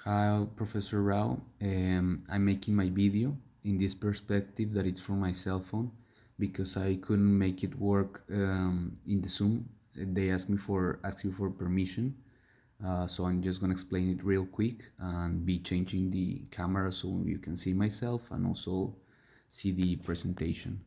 Hi, Professor Rao. I'm making my video in this perspective that it's from my cell phone because I couldn't make it work in the Zoom. They asked you for permission, so I'm just gonna explain it real quick and be changing the camera so you can see myself and also see the presentation.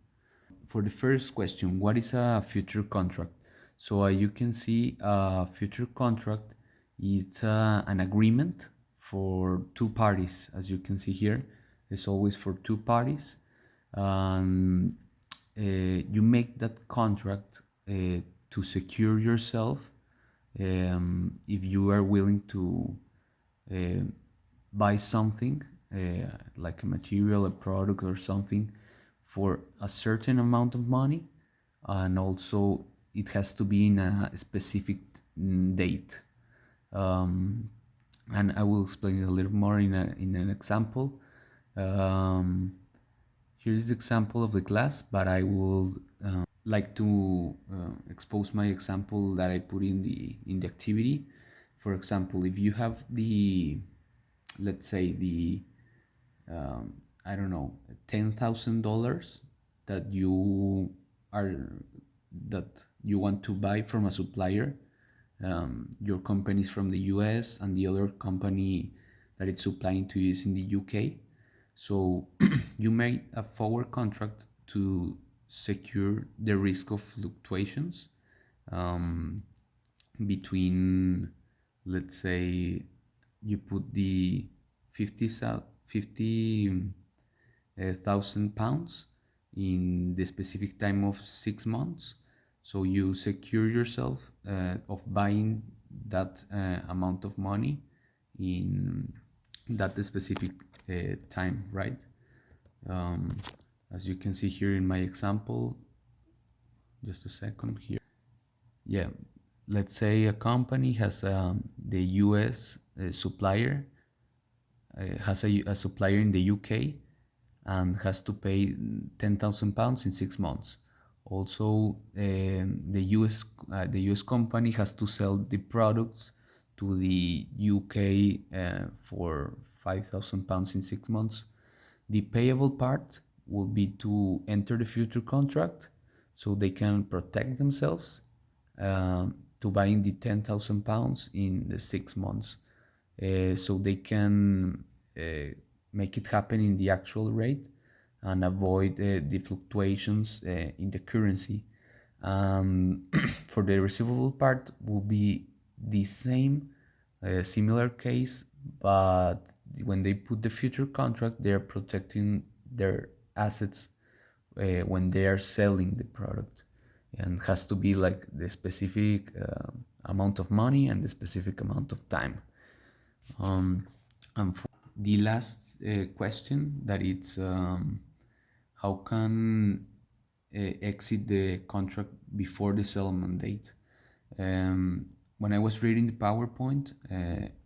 For the first question, what is a future contract? So you can see a future contract is an agreement for two parties, as you can see here. It's always for two parties. Um, you make that contract to secure yourself if you are willing to uh, buy something like a material, a product, or something for a certain amount of money, and also it has to be in a specific date. Um, and I will explain it a little more in an example. Um, Here is the example of the class, but I will like to expose my example that I put in the activity. For example, if you have the, let's say the, I don't know, $10,000 that are that you want to buy from a supplier. Your company is from the US and the other company that it's supplying to you is in the UK. So you made a forward contract to secure the risk of fluctuations um, between, let's say, you put the 50,000 pounds in the specific time of 6 months. So you secure yourself of buying that amount of money in that specific time, right? Um, as you can see here in my example, just a second here. Yeah, let's say a company has the US supplier, has a supplier in the UK and has to pay £10,000 in 6 months. Also, the US company has to sell the products to the UK for £5,000 in 6 months. The payable part will be to enter the future contract so they can protect themselves to buying the £10,000 in the 6 months. So they can make it happen in the actual rate and avoid the fluctuations in the currency. For the receivable part will be the same, similar case, but when they put the future contract, they are protecting their assets when they are selling the product, and has to be like the specific amount of money and the specific amount of time. And for the last question, that it's how can exit the contract before the settlement date. When I was reading the PowerPoint,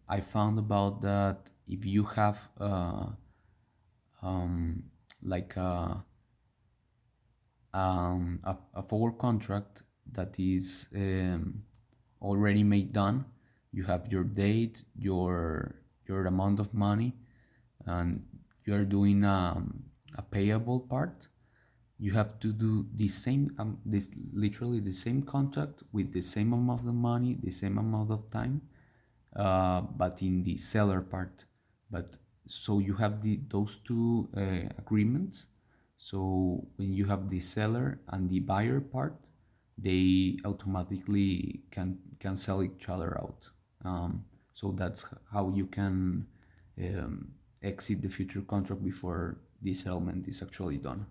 I found about that if you have um, like a forward contract that is already made done, you have your date, your amount of money, and you are doing a payable part. You have to do the same, this literally the same contract with the same amount of money, the same amount of time, but in the seller part. But so you have those two agreements. So when you have the seller and the buyer part, they automatically can sell each other out. So that's how you can exit the future contract before the settlement is actually done.